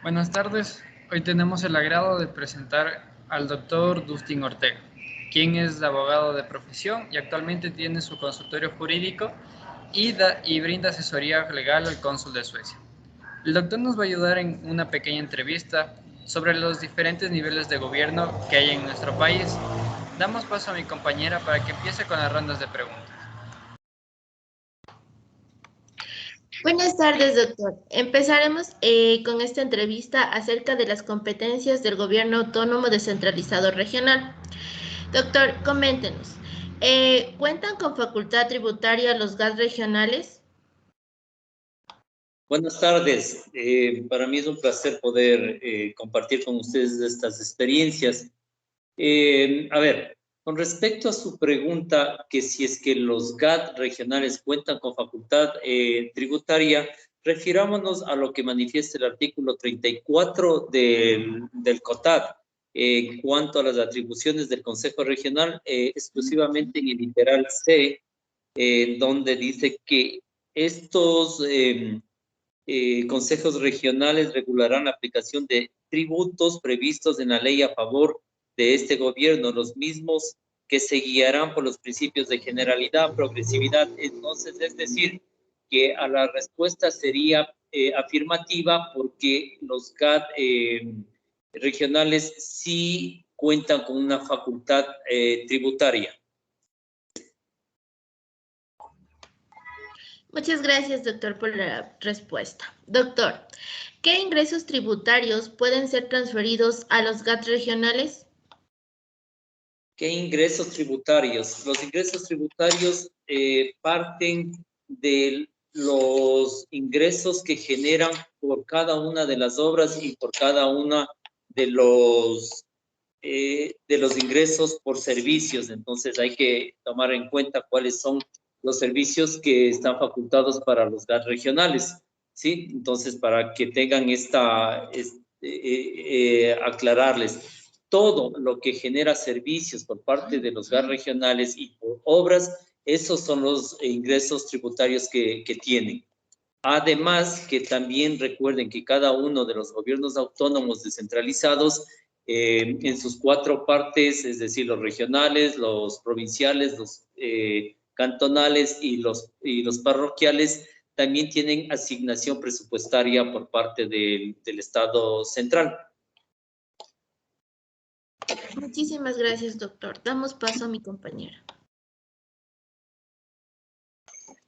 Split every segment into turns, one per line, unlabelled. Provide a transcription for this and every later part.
Buenas tardes. Hoy tenemos el agrado de presentar al doctor Dustin Ortega, quien es abogado de profesión y actualmente tiene su consultorio jurídico y brinda asesoría legal al cónsul de Suecia. El doctor nos va a ayudar en una pequeña entrevista sobre los diferentes niveles de gobierno que hay en nuestro país. Damos paso a mi compañera para que empiece con las rondas de preguntas.
Buenas tardes, doctor. Empezaremos con esta entrevista acerca de las competencias del Gobierno Autónomo Descentralizado Regional. Doctor, coméntenos, ¿cuentan con facultad tributaria los GAT regionales?
Buenas tardes. Para mí es un placer poder compartir con ustedes estas experiencias. A ver, con respecto a su pregunta, que si es que los GAT regionales cuentan con facultad tributaria, refirámonos a lo que manifiesta el artículo 34 del COTAD en cuanto a las atribuciones del Consejo Regional, exclusivamente en el literal C, donde dice que estos consejos regionales regularán la aplicación de tributos previstos en la ley a favor de este gobierno, los mismos que se guiarán por los principios de generalidad, progresividad. Entonces, es decir, que a la respuesta sería afirmativa porque los GAT regionales sí cuentan con una facultad tributaria.
Muchas gracias, doctor, por la respuesta. Doctor, ¿qué ingresos tributarios pueden ser transferidos a los GAT regionales?
¿Qué ingresos tributarios? Los ingresos tributarios parten de los ingresos que generan por cada una de las obras y por cada una de los ingresos por servicios. Entonces hay que tomar en cuenta cuáles son los servicios que están facultados para los GAT regionales, ¿sí? Entonces, para que tengan aclararles, todo lo que genera servicios por parte de los GAT regionales y por obras, esos son los ingresos tributarios que tienen. Además, que también recuerden que cada uno de los gobiernos autónomos descentralizados, en sus cuatro partes, es decir, los regionales, los provinciales, los cantonales y los parroquiales, también tienen asignación presupuestaria por parte del Estado central.
Muchísimas gracias, doctor. Damos paso a mi compañera.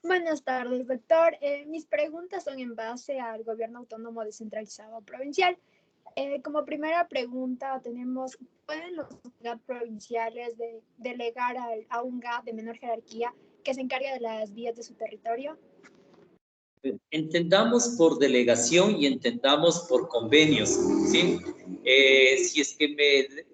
Buenas tardes, doctor. Mis preguntas son en base al Gobierno Autónomo Descentralizado Provincial. Como primera pregunta tenemos, ¿pueden los GAT provinciales delegar a un GAT de menor jerarquía que se encargue de las vías de su territorio?
Entendamos por delegación y entendamos por convenios, ¿sí? Si es que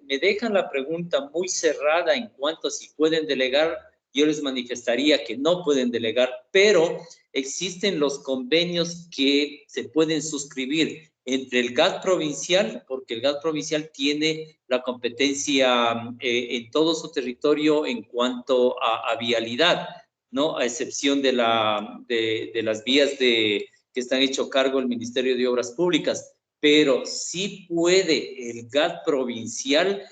me dejan la pregunta muy cerrada en cuanto a si pueden delegar, yo les manifestaría que no pueden delegar, pero existen los convenios que se pueden suscribir entre el GAT provincial, porque el GAT provincial tiene la competencia en todo su territorio en cuanto a vialidad, ¿no? A excepción de las vías que están hecho cargo el Ministerio de Obras Públicas, pero sí puede el GAT provincial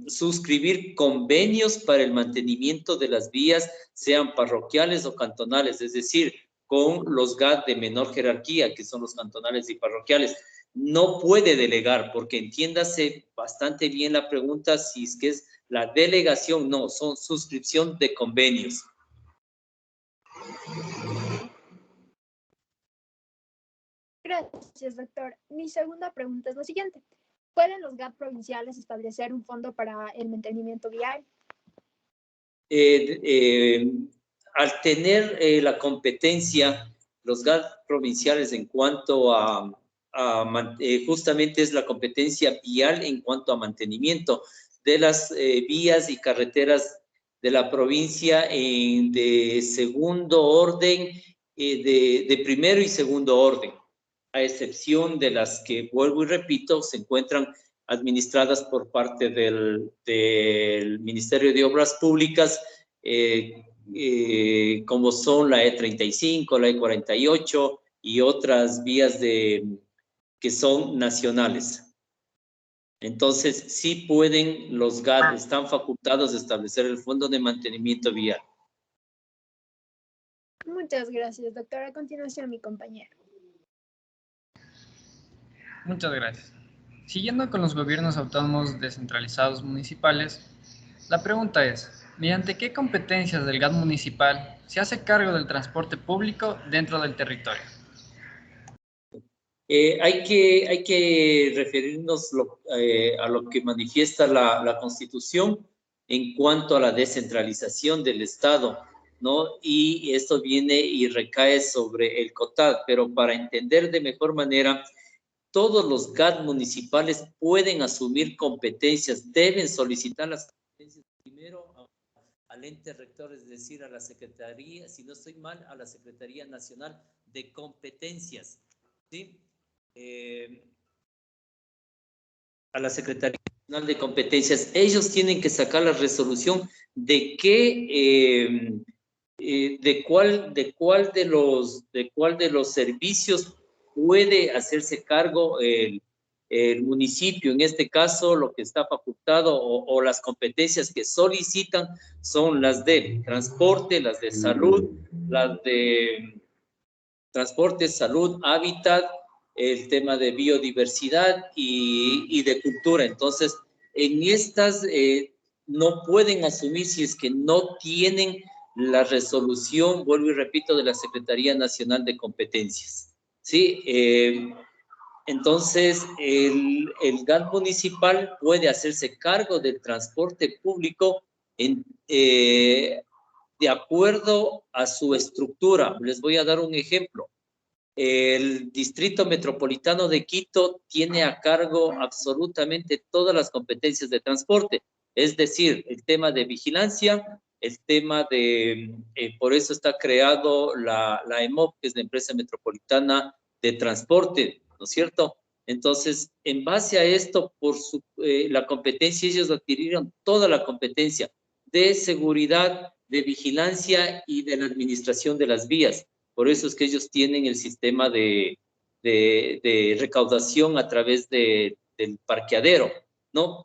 suscribir convenios para el mantenimiento de las vías, sean parroquiales o cantonales, es decir, con los GAT de menor jerarquía, que son los cantonales y parroquiales. No puede delegar, porque entiéndase bastante bien la pregunta, si es que es la delegación, no, son suscripción de convenios.
Gracias, doctor. Mi segunda pregunta es la siguiente. ¿Pueden los GAT provinciales establecer un fondo para el mantenimiento vial?
Al tener la competencia, los GAT provinciales en cuanto justamente es la competencia vial en cuanto a mantenimiento de las vías y carreteras de la provincia de segundo orden, de primero y segundo orden, a excepción de las que, vuelvo y repito, se encuentran administradas por parte del Ministerio de Obras Públicas, como son la E35, la E48 y otras vías de que son nacionales. Entonces, sí pueden, los GAD están facultados de establecer el Fondo de Mantenimiento Vial.
Muchas gracias, doctor. A continuación, mi compañero.
Muchas gracias. Siguiendo con los gobiernos autónomos descentralizados municipales, la pregunta es, ¿mediante qué competencias del GAD municipal se hace cargo del transporte público dentro del territorio?
Hay que referirnos a lo que manifiesta la Constitución en cuanto a la descentralización del Estado, ¿no? Y esto viene y recae sobre el COTAD, pero para entender de mejor manera, todos los GAD municipales pueden asumir competencias, deben solicitar las competencias primero al ente rector, es decir, a la Secretaría, si no estoy mal, a la Secretaría Nacional de Competencias, ¿sí? A la Secretaría Nacional de Competencias. Ellos tienen que sacar la resolución de qué, de cuál de los servicios puede hacerse cargo el municipio. En este caso, lo que está facultado o las competencias que solicitan son las de transporte, las de salud, las de transporte, salud, hábitat, el tema de biodiversidad y de cultura. Entonces, en estas no pueden asumir si es que no tienen la resolución, vuelvo y repito, de la Secretaría Nacional de Competencias. ¿Sí? Entonces, el GAD municipal puede hacerse cargo del transporte público de acuerdo a su estructura. Les voy a dar un ejemplo. El Distrito Metropolitano de Quito tiene a cargo absolutamente todas las competencias de transporte, es decir, el tema de vigilancia, el tema de, por eso está creado la EMOP, que es la Empresa Metropolitana de Transporte, ¿no es cierto? Entonces, en base a esto, por la competencia, ellos adquirieron toda la competencia de seguridad, de vigilancia y de la administración de las vías. Por eso es que ellos tienen el sistema de recaudación a través del parqueadero, ¿no?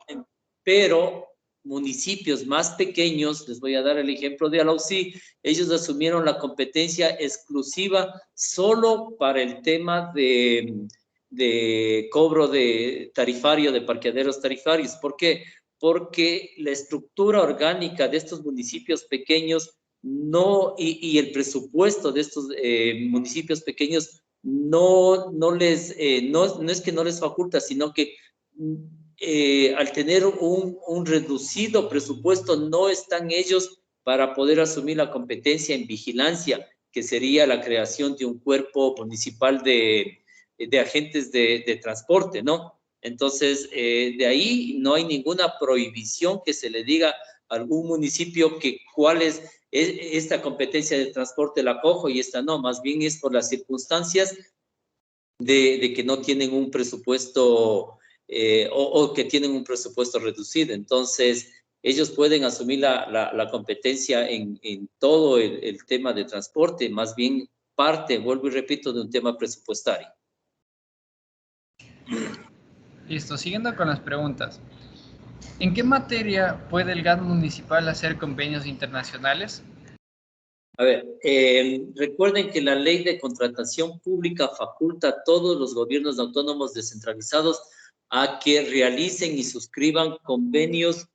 Pero municipios más pequeños, les voy a dar el ejemplo de Alausí, ellos asumieron la competencia exclusiva solo para el tema de cobro de tarifario, de parqueaderos tarifarios. ¿Por qué? Porque la estructura orgánica de estos municipios pequeños no, y el presupuesto de estos municipios pequeños no es que no les faculta, sino que al tener un reducido presupuesto no están ellos para poder asumir la competencia en vigilancia, que sería la creación de un cuerpo municipal de agentes de transporte, ¿no? Entonces, de ahí no hay ninguna prohibición que se le diga a algún municipio que cuál es esta competencia de transporte la cojo y esta no, más bien es por las circunstancias de que no tienen un presupuesto o que tienen un presupuesto reducido. Entonces, ellos pueden asumir la competencia en todo el tema de transporte, más bien parte, vuelvo y repito, de un tema presupuestario.
Listo, siguiendo con las preguntas. ¿En qué materia puede el GAD municipal hacer convenios internacionales?
A ver, recuerden que la ley de contratación pública faculta a todos los gobiernos autónomos descentralizados a que realicen y suscriban convenios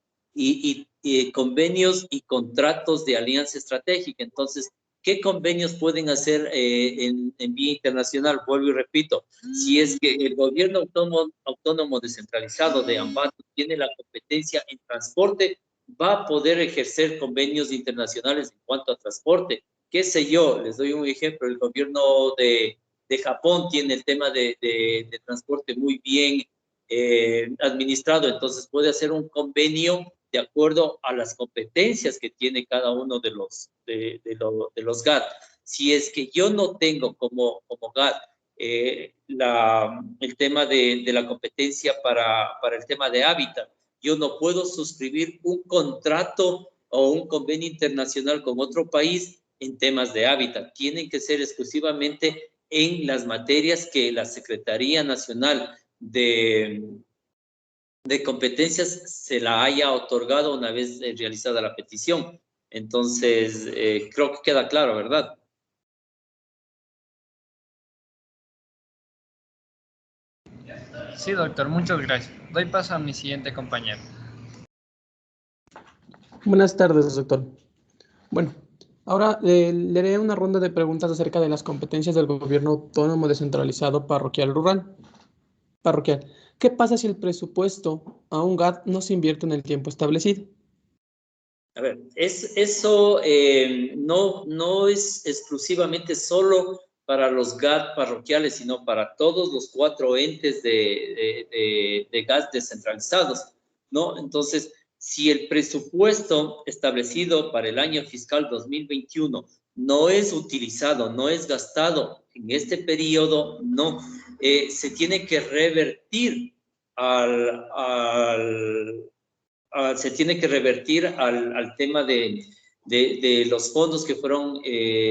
convenios y contratos de alianza estratégica. Entonces, ¿qué convenios pueden hacer en vía internacional? Vuelvo y repito, si es que el gobierno autónomo descentralizado de Ambato tiene la competencia en transporte, va a poder ejercer convenios internacionales en cuanto a transporte. ¿Qué sé yo? Les doy un ejemplo. El gobierno de Japón tiene el tema de transporte muy bien administrado, entonces puede hacer un convenio de acuerdo a las competencias que tiene cada uno de los GAD. Si es que yo no tengo como GAD el tema de la competencia para el tema de hábitat, yo no puedo suscribir un contrato o un convenio internacional con otro país en temas de hábitat. Tienen que ser exclusivamente en las materias que la Secretaría Nacional de Competencias se la haya otorgado una vez realizada la petición. Entonces, creo que queda claro, ¿verdad?
Sí, doctor, muchas gracias. Doy paso a mi siguiente compañero.
Buenas tardes, doctor. Bueno, ahora le haré una ronda de preguntas acerca de las competencias del gobierno autónomo descentralizado parroquial rural. ¿Qué pasa si el presupuesto a un GAT no se invierte en el tiempo establecido?
A ver, eso no es exclusivamente solo para los GAT parroquiales, sino para todos los 4 entes de GAT descentralizados, ¿no? Entonces, si el presupuesto establecido para el año fiscal 2021 no es utilizado, no es gastado en este periodo, no, se tiene que revertir se tiene que revertir al tema de los fondos que fueron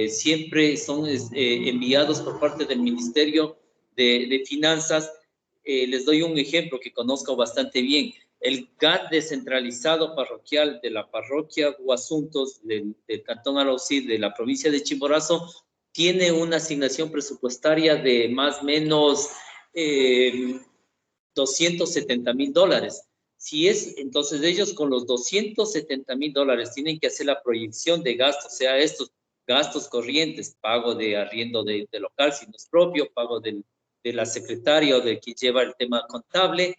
siempre son enviados por parte del Ministerio de Finanzas. Les doy un ejemplo que conozco bastante bien. El GAT descentralizado parroquial de la parroquia Guasuntos del Cantón Arauzí de la provincia de Chimborazo tiene una asignación presupuestaria de más o menos $270,000. Si es, entonces ellos con los $270,000 tienen que hacer la proyección de gastos, o sea, estos gastos corrientes, pago de arriendo de local si no es propio, pago de la secretaria o de quien lleva el tema contable,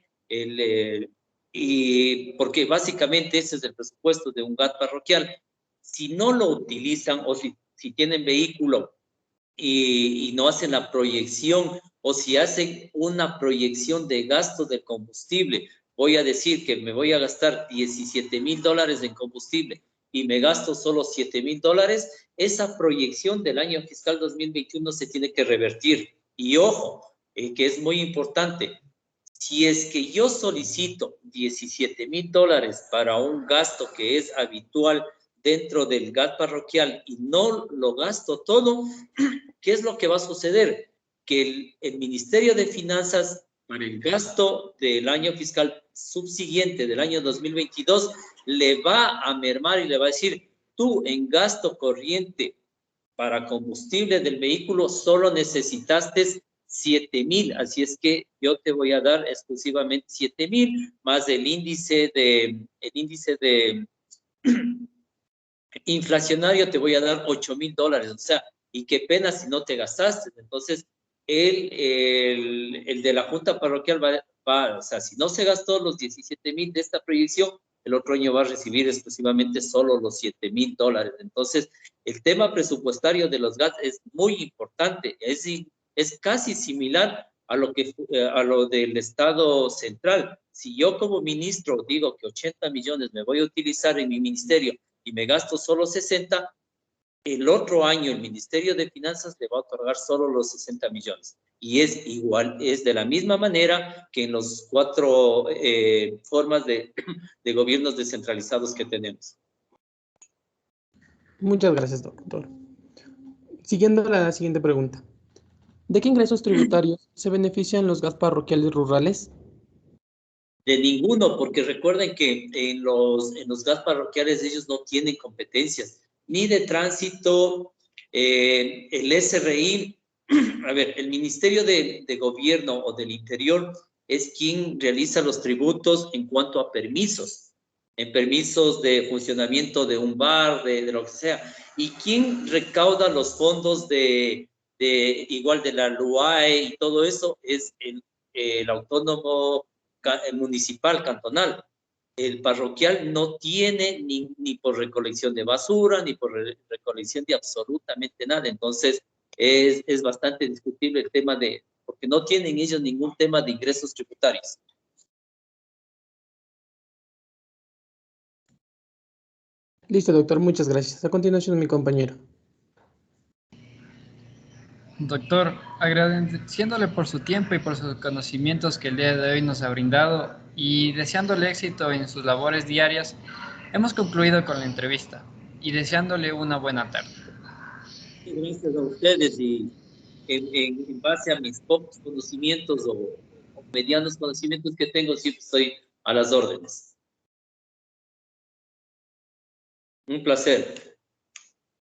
y porque básicamente ese es el presupuesto de un GAT parroquial. Si no lo utilizan o si tienen vehículo y no hacen la proyección, o si hacen una proyección de gasto de combustible, voy a decir que me voy a gastar $17,000 en combustible y me gasto solo $7,000, esa proyección del año fiscal 2021 se tiene que revertir. Y ojo, que es muy importante, si es que yo solicito $17,000 para un gasto que es habitual dentro del GAT parroquial y no lo gasto todo, ¿qué es lo que va a suceder? Que el Ministerio de Finanzas, para el gasto del año fiscal subsiguiente del año 2022, le va a mermar y le va a decir, tú en gasto corriente para combustible del vehículo solo necesitaste 7,000, así es que yo te voy a dar exclusivamente 7,000 más el índice de inflacionario, te voy a dar $8,000, o sea, y qué pena si no te gastaste. Entonces, el de la Junta Parroquial o sea, si no se gastó los 17,000 de esta proyección, el otro año va a recibir exclusivamente solo los $7,000. Entonces, el tema presupuestario de los GAT es muy importante, es casi similar a lo del Estado central. Si yo como ministro digo que 80 millones me voy a utilizar en mi ministerio y me gasto solo 60, el otro año el Ministerio de Finanzas le va a otorgar solo los 60 millones. Y es igual, es de la misma manera que en los 4 formas de gobiernos descentralizados que tenemos.
Muchas gracias, doctor. Siguiendo la siguiente pregunta. ¿De qué ingresos tributarios se benefician los GAT parroquiales rurales?
De ninguno, porque recuerden que en los GAT parroquiales ellos no tienen competencias, ni de tránsito, el SRI, a ver, el Ministerio de Gobierno o del Interior es quien realiza los tributos en cuanto a permisos, en permisos de funcionamiento de un bar, de lo que sea, y quien recauda los fondos igual de la LUAE y todo eso es el autónomo municipal, cantonal. El parroquial no tiene ni por recolección de basura, ni por recolección de absolutamente nada. Entonces, es bastante discutible el tema porque no tienen ellos ningún tema de ingresos tributarios.
Listo, doctor, muchas gracias. A continuación, mi compañero.
Doctor, agradeciéndole por su tiempo y por sus conocimientos que el día de hoy nos ha brindado y deseándole éxito en sus labores diarias, hemos concluido con la entrevista y deseándole una buena tarde.
Gracias a ustedes y en base a mis pocos conocimientos o medianos conocimientos que tengo, siempre estoy a las órdenes. Un placer.